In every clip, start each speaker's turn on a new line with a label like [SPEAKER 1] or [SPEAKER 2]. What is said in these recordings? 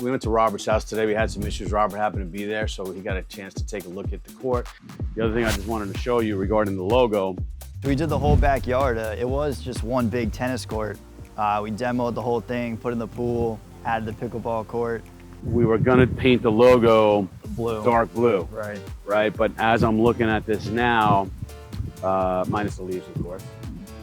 [SPEAKER 1] We went to Robert's house today. We had some issues. Robert happened to be there, so he got a chance to take a look at the court. The other thing I just wanted to show you regarding the logo.
[SPEAKER 2] We did the whole backyard. It was just one big tennis court. We demoed the whole thing, put in the pool, added the pickleball court.
[SPEAKER 1] We were gonna paint the logo
[SPEAKER 2] Blue.
[SPEAKER 1] dark blue.
[SPEAKER 2] Right.
[SPEAKER 1] Right, but as I'm looking at this now, minus the leaves, of course,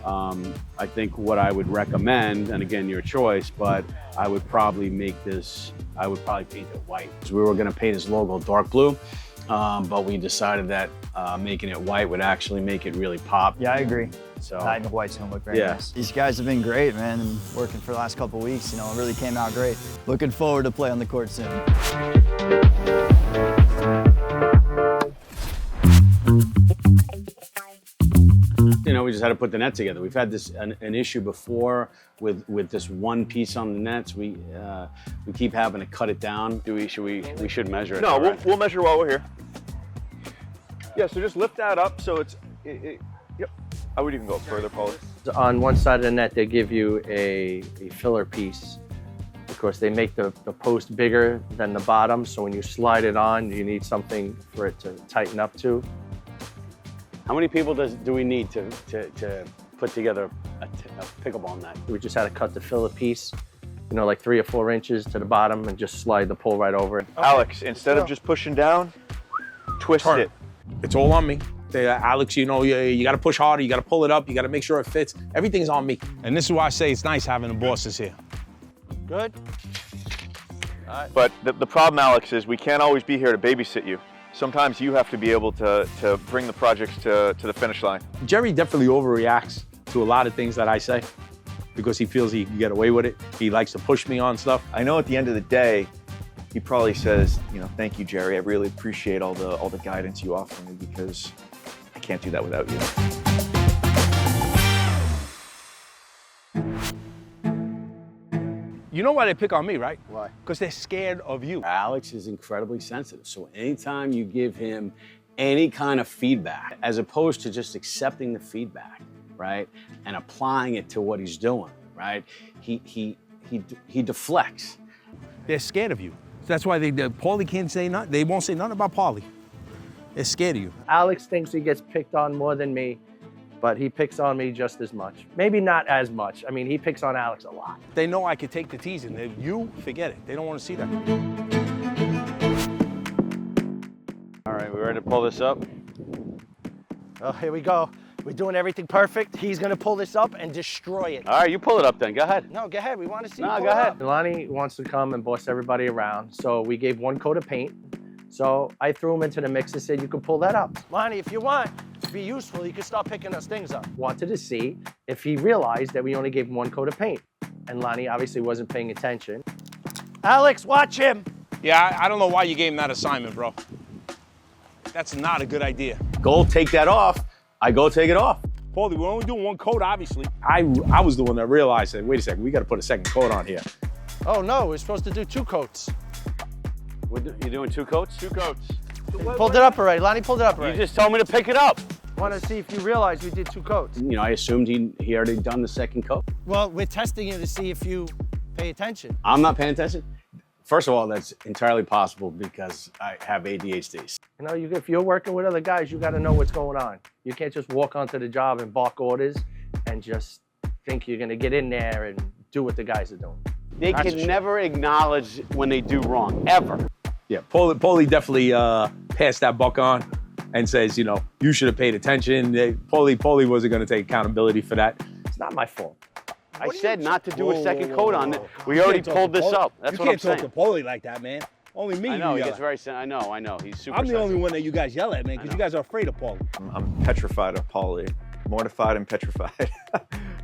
[SPEAKER 1] I think what I would recommend, and again, your choice, but I would probably paint it white. So we were gonna paint his logo dark blue, but we decided that making it white would actually make it really pop.
[SPEAKER 2] Yeah, I agree.
[SPEAKER 1] So
[SPEAKER 2] I think white's gonna look very nice. These guys have been great, man, and working for the last couple of weeks, you know, it really came out great. Looking forward to play on the court soon.
[SPEAKER 1] You know, we just had to put the net together. We've had an issue before with this one piece on the nets. We keep having to cut it down. We should measure it.
[SPEAKER 3] No, we'll measure while we're here. Yeah, so just lift that up so it's. Yep. I would even go further, Paulie.
[SPEAKER 4] On one side of the net, they give you a filler piece. Of course, they make the post bigger than the bottom, so when you slide it on, you need something for it to tighten up to.
[SPEAKER 1] How many people do we need to put together a pickleball net?
[SPEAKER 4] We just had to cut the filler piece, you know, like 3 or 4 inches to the bottom and just slide the pole right over it.
[SPEAKER 3] Okay. Alex, instead of just pushing down, twist it.
[SPEAKER 5] It's all on me. Alex, you know, you got to push harder, you got to pull it up, you got to make sure it fits. Everything's on me. And this is why I say it's nice having the bosses here.
[SPEAKER 4] Good.
[SPEAKER 3] But the problem, Alex, is we can't always be here to babysit you. Sometimes you have to be able to bring the projects to the finish line.
[SPEAKER 5] Jerry definitely overreacts to a lot of things that I say because he feels he can get away with it. He likes to push me on stuff.
[SPEAKER 3] I know at the end of the day, he probably says, you know, thank you, Jerry. I really appreciate all the guidance you offer me because I can't do that without you.
[SPEAKER 5] You know why they pick on me, right?
[SPEAKER 1] Why?
[SPEAKER 5] Because they're scared of you.
[SPEAKER 1] Alex is incredibly sensitive. So anytime you give him any kind of feedback, as opposed to just accepting the feedback, right, and applying it to what he's doing, right, he deflects.
[SPEAKER 5] They're scared of you. That's why Paulie can't say nothing. They won't say nothing about Paulie. They're scared of you.
[SPEAKER 4] Alex thinks he gets picked on more than me, but he picks on me just as much. Maybe not as much. I mean, he picks on Alex a lot.
[SPEAKER 5] They know I could take the teasing. You, forget it. They don't want to see that.
[SPEAKER 1] All right, we ready to pull this up?
[SPEAKER 4] Oh, here we go. We're doing everything perfect. He's gonna pull this up and destroy it.
[SPEAKER 1] All right, you pull it up then. Go ahead.
[SPEAKER 4] No, go ahead. We want to see.
[SPEAKER 1] No, go ahead.
[SPEAKER 4] Lonnie wants to come and boss everybody around, so we gave 1 coat of paint. So I threw him into the mix and said, you can pull that up. Lonnie, if you want to be useful, you can start picking those things up. Wanted to see if he realized that we only gave him 1 coat of paint. And Lonnie obviously wasn't paying attention. Alex, watch him.
[SPEAKER 5] Yeah, I don't know why you gave him that assignment, bro. That's not a good idea.
[SPEAKER 1] Go take that off. I go take it off.
[SPEAKER 5] Paulie, we're only doing 1 coat, obviously. I was the one that realized that, wait a second, we got to put a 2nd coat on here.
[SPEAKER 4] Oh, no, we're supposed to do 2 coats.
[SPEAKER 1] You're doing 2 coats?
[SPEAKER 3] 2 coats.
[SPEAKER 4] Pulled it up already. Lonnie pulled it up already.
[SPEAKER 1] You just told me to pick it up.
[SPEAKER 4] Want to see if you realize we did 2 coats.
[SPEAKER 1] You know, I assumed he already done the 2nd coat.
[SPEAKER 4] Well, we're testing you to see if you pay attention.
[SPEAKER 1] I'm not paying attention. First of all, that's entirely possible because I have ADHD.
[SPEAKER 4] You know, if you're working with other guys, you got to know what's going on. You can't just walk onto the job and bark orders and just think you're going to get in there and do what the guys are doing.
[SPEAKER 1] They can never acknowledge when they do wrong, ever.
[SPEAKER 5] Yeah, Paulie definitely passed that buck on and says, you know, you should have paid attention. Paulie wasn't going to take accountability for that. It's not my fault.
[SPEAKER 1] I said not to do a 2nd coat on it. We already pulled this up. That's what I'm saying.
[SPEAKER 5] You can't talk to Paulie like that, man. Only me.
[SPEAKER 1] I know, he gets very. I know. He's super.
[SPEAKER 5] I'm the only one that you guys yell at, man, because you guys are afraid of Paulie.
[SPEAKER 3] I'm petrified of Paulie. Mortified and petrified.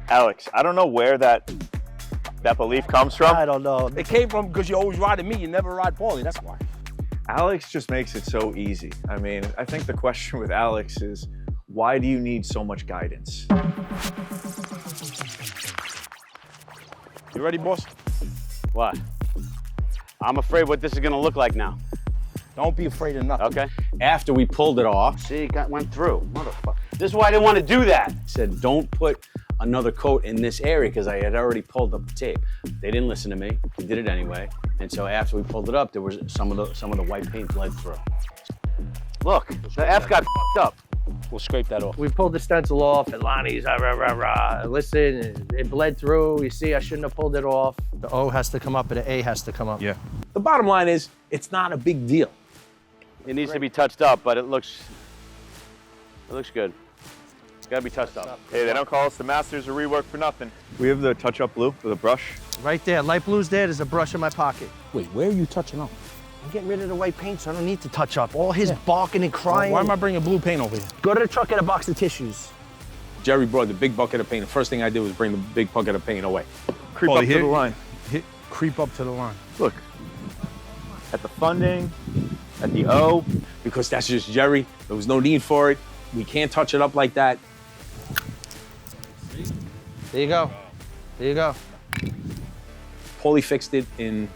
[SPEAKER 3] Alex, I don't know where that belief comes from.
[SPEAKER 4] I don't know.
[SPEAKER 5] It came from because you always riding me, you never ride Paulie, that's why.
[SPEAKER 3] Alex just makes it so easy. I mean, I think the question with Alex is, why do you need so much guidance?
[SPEAKER 5] You ready, boss?
[SPEAKER 1] What? I'm afraid what this is gonna look like now.
[SPEAKER 5] Don't be afraid of nothing.
[SPEAKER 1] Okay? After we pulled it off, see, it went through. Motherfucker. This is why I didn't want to do that. I said, don't put another coat in this area because I had already pulled up the tape. They didn't listen to me. We did it anyway. And so after we pulled it up, there was some of the white paint bled through. Look, the F got f***ed up.
[SPEAKER 5] We'll scrape that off.
[SPEAKER 4] We pulled the stencil off, and Lonnie's listen, it bled through. You see, I shouldn't have pulled it off. The O has to come up and the A has to come up.
[SPEAKER 5] Yeah. The bottom line is, it's not a big deal.
[SPEAKER 1] It needs to be touched up, but it looks good. It's gotta be touched up.
[SPEAKER 3] Hey, they don't call us the masters of rework for nothing. We have the touch-up blue with a brush.
[SPEAKER 4] Right there, light blue's there. There's a brush in my pocket.
[SPEAKER 5] Wait, where are you touching up?
[SPEAKER 4] I'm getting rid of the white paint, so I don't need to touch up. All his barking and crying.
[SPEAKER 5] Why am I bringing blue paint over here?
[SPEAKER 4] Go to the truck, get a box of tissues.
[SPEAKER 5] Jerry brought the big bucket of paint. The first thing I did was bring the big bucket of paint away.
[SPEAKER 3] Creep up to the line.
[SPEAKER 5] Creep up to the line.
[SPEAKER 3] Look, at the funding, at the O.
[SPEAKER 5] Because that's just Jerry. There was no need for it. We can't touch it up like that.
[SPEAKER 4] There you go. There you go.
[SPEAKER 5] Paulie fixed it in,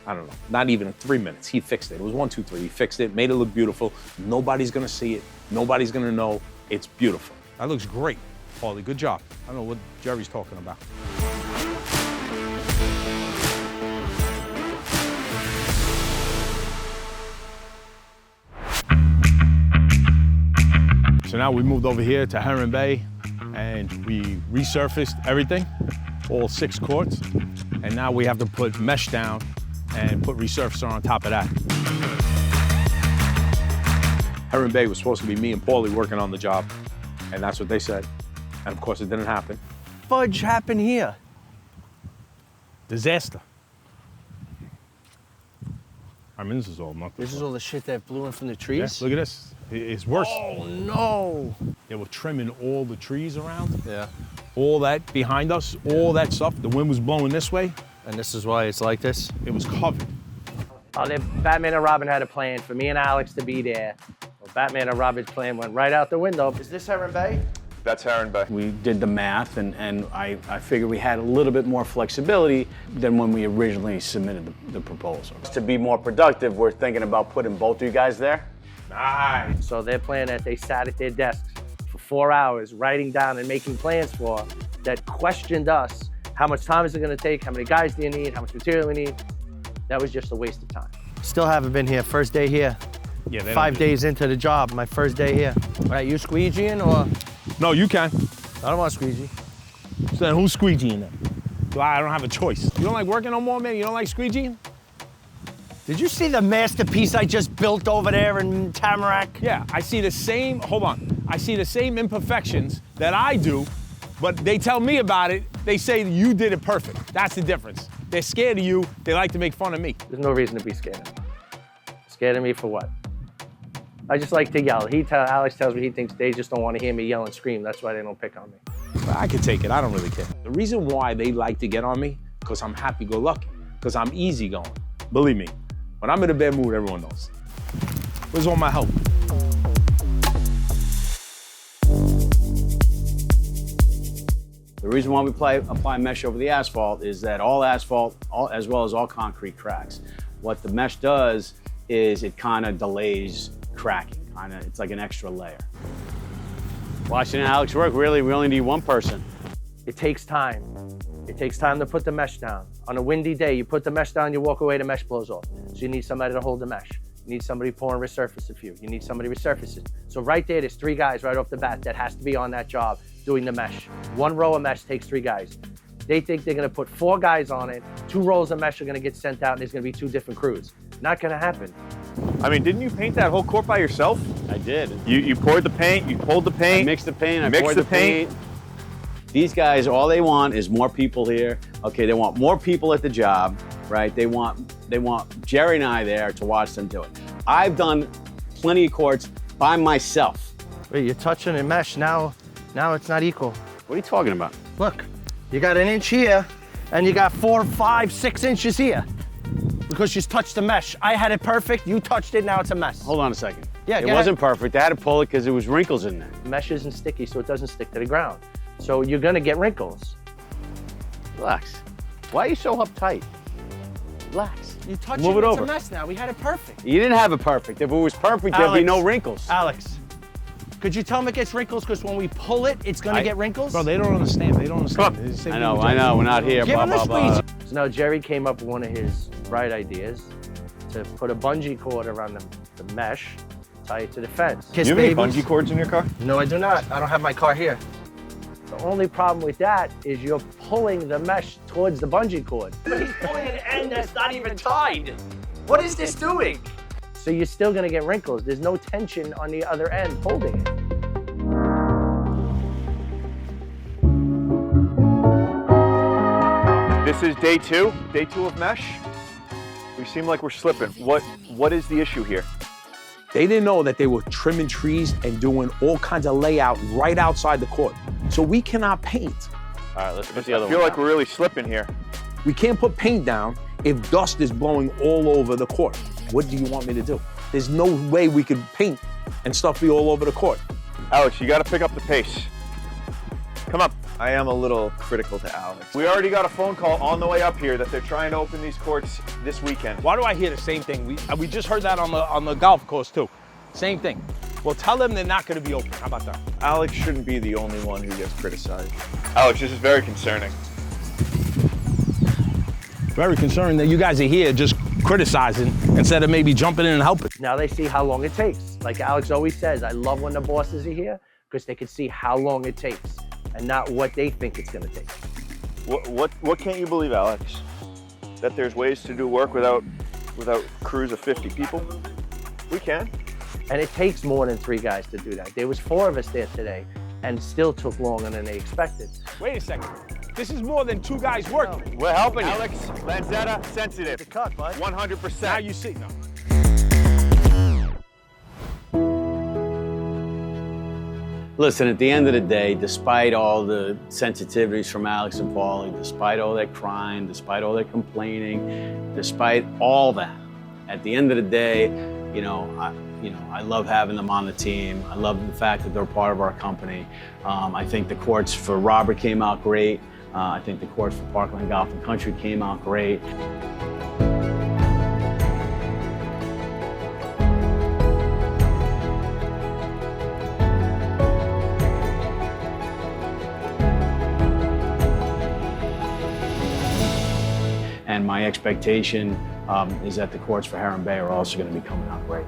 [SPEAKER 5] I don't know, not even 3 minutes. He fixed it. It was 1, 2, 3. He fixed it, made it look beautiful. Nobody's gonna see it. Nobody's gonna know. It's beautiful.
[SPEAKER 6] That looks great, Paulie. Good job. I don't know what Jerry's talking about. So now we moved over here to Heron Bay and we resurfaced everything, all 6 courts. And now we have to put mesh down and put resurfacer on top of that.
[SPEAKER 5] Heron Bay was supposed to be me and Paulie working on the job. And that's what they said. And of course it didn't happen.
[SPEAKER 4] Fudge happened here.
[SPEAKER 6] Disaster. I mean, this is all nothing.
[SPEAKER 4] This is all the shit that blew in from the
[SPEAKER 6] Yeah,
[SPEAKER 4] trees?
[SPEAKER 6] look at this. It's worse.
[SPEAKER 4] Oh, no.
[SPEAKER 6] They were trimming all the trees around.
[SPEAKER 4] Yeah.
[SPEAKER 6] All that behind us, all that stuff. The wind was blowing this way.
[SPEAKER 4] And this is why it's like this?
[SPEAKER 6] It was covered.
[SPEAKER 4] Oh, Batman and Robin had a plan for me and Alex to be there. Well, Batman and Robin's plan went right out the window. Is this Heron Bay?
[SPEAKER 3] That's Heron Bay.
[SPEAKER 1] We did the math, and I figured we had a little bit more flexibility than when we originally submitted the proposal. To be more productive, we're thinking about putting both of you guys there.
[SPEAKER 4] Nice. So their plan that they sat at their desks for 4 hours writing down and making plans for that questioned us. How much time is it gonna take? How many guys do you need? How much material we need? That was just a waste of time. Still haven't been here, first day here.
[SPEAKER 6] Yeah,
[SPEAKER 4] 5 days into the job, my first day here. All right, you squeegeeing or?
[SPEAKER 6] No, you can.
[SPEAKER 4] I don't want to squeegee.
[SPEAKER 6] So then who's squeegeeing then? So I don't have a choice. You don't like working no more, man? You don't like squeegeeing?
[SPEAKER 4] Did you see the masterpiece I just built over there in Tamarack?
[SPEAKER 6] Yeah, I see the same, hold on. I see the same imperfections that I do, but they tell me about it. They say you did it perfect. That's the difference. They're scared of you. They like to make fun of me.
[SPEAKER 4] There's no reason to be scared of me. Scared of me for what? I just like to yell. Alex tells me he thinks they just don't want to hear me yell and scream. That's why they don't pick on me.
[SPEAKER 5] I can take it. I don't really care. The reason why they like to get on me, because I'm happy-go-lucky, because I'm easygoing. Believe me, when I'm in a bad mood, everyone knows.
[SPEAKER 6] Where's all my help?
[SPEAKER 1] The reason why we apply mesh over the asphalt is that all asphalt, as well as all concrete, cracks. What the mesh does is it kind of delays cracking. It's like an extra layer. Watching Alex work, really, we only need one person.
[SPEAKER 4] It takes time. It takes time to put the mesh down. On a windy day, you put the mesh down, you walk away, the mesh blows off. So you need somebody to hold the mesh. You need somebody pouring resurface for you. You need somebody resurfacing. So right there's 3 guys right off the bat that has to be on that job doing the mesh. 1 row of mesh takes 3 guys. They think they're gonna put 4 guys on it, 2 rolls of mesh are gonna get sent out, and there's gonna be 2 different crews. Not gonna happen.
[SPEAKER 3] I mean, didn't you paint that whole court by yourself?
[SPEAKER 1] I did.
[SPEAKER 3] You poured the paint, you pulled the paint.
[SPEAKER 1] I mixed the paint, I
[SPEAKER 3] mixed
[SPEAKER 1] poured
[SPEAKER 3] the
[SPEAKER 1] the paint. These guys, all they want is more people here. Okay, they want more people at the job, right? They want Jerry and I there to watch them do it. I've done plenty of courts by myself.
[SPEAKER 4] Wait, you're touching a mesh, now it's not equal.
[SPEAKER 1] What are you talking about?
[SPEAKER 4] Look, you got 1 inch here, and you got 4, 5, 6 inches here. Because you touched the mesh. I had it perfect, you touched it, now it's a mess.
[SPEAKER 1] Hold on a second.
[SPEAKER 4] Yeah,
[SPEAKER 1] it wasn't perfect. I had to pull it because there was wrinkles in there.
[SPEAKER 4] Mesh isn't sticky, so it doesn't stick to the ground. So you're gonna get wrinkles.
[SPEAKER 1] Relax. Why are you so uptight? Relax.
[SPEAKER 4] You touched
[SPEAKER 1] Move
[SPEAKER 4] it,
[SPEAKER 1] it
[SPEAKER 4] it's
[SPEAKER 1] over.
[SPEAKER 4] a mess now. We had it perfect.
[SPEAKER 1] You didn't have it perfect. If it was perfect, there'd be no wrinkles.
[SPEAKER 4] Alex, Could you tell them it gets wrinkles? Because when we pull it, it's gonna get wrinkles?
[SPEAKER 5] Bro, they don't understand. They don't understand. They just say
[SPEAKER 1] I know, we're not here,
[SPEAKER 4] Give
[SPEAKER 1] blah,
[SPEAKER 4] him the
[SPEAKER 1] blah, blah.
[SPEAKER 4] squeeze. So now Jerry came up with one of his bright ideas to put a bungee cord around the mesh, tie it to the fence.
[SPEAKER 3] Do you have any bungee cords in your car?
[SPEAKER 4] No, I do not. I don't have my car here. The only problem with that is you're pulling the mesh towards the bungee cord. But he's pulling an end that's not even tied. What is this doing? So you're still gonna get wrinkles. There's no tension on the other end holding it.
[SPEAKER 3] This is day two of mesh. We seem like we're slipping. What is the issue here?
[SPEAKER 5] They didn't know that they were trimming trees and doing all kinds of layout right outside the court. So we cannot paint.
[SPEAKER 1] All right, let's put the other
[SPEAKER 3] I
[SPEAKER 1] one
[SPEAKER 3] feel like
[SPEAKER 1] down.
[SPEAKER 3] we're really slipping here.
[SPEAKER 5] We can't put paint down if dust is blowing all over the court. What do you want me to do? There's no way we could paint and stuff be all over the court.
[SPEAKER 3] Alex, you got to pick up the pace. Come on.
[SPEAKER 2] I am a little critical to Alex.
[SPEAKER 3] We already got a phone call on the way up here that they're trying to open these courts this weekend.
[SPEAKER 6] Why do I hear the same thing? We just heard that on the golf course too. Same thing. Well, tell them they're not going to be open. How about that?
[SPEAKER 2] Alex shouldn't be the only one who gets criticized.
[SPEAKER 3] Alex, this is very concerning.
[SPEAKER 6] Very concerned that you guys are here just criticizing instead of maybe jumping in and helping.
[SPEAKER 4] Now they see how long it takes. Like Alex always says, I love when the bosses are here because they can see how long it takes and not what they think it's gonna take.
[SPEAKER 3] What can't you believe, Alex? That there's ways to do work without crews of 50 people? We can.
[SPEAKER 4] And it takes more than 3 guys to do that. There was 4 of us there today and still took longer than they expected.
[SPEAKER 6] Wait a second. This is more than 2 guys working.
[SPEAKER 3] We're helping you. Alex, Lanzetta, sensitive.
[SPEAKER 4] The cut, bud.
[SPEAKER 3] 100%.
[SPEAKER 6] Now you see. No.
[SPEAKER 1] Listen, at the end of the day, despite all the sensitivities from Alex and Paulie, despite all that crying, despite all that complaining, despite all that, at the end of the day, I love having them on the team. I love the fact that they're part of our company. I think the courts for Robert came out great. I think the courts for Parkland Golf and Country came out great. And my expectation is that the courts for Heron Bay are also going to be coming out great.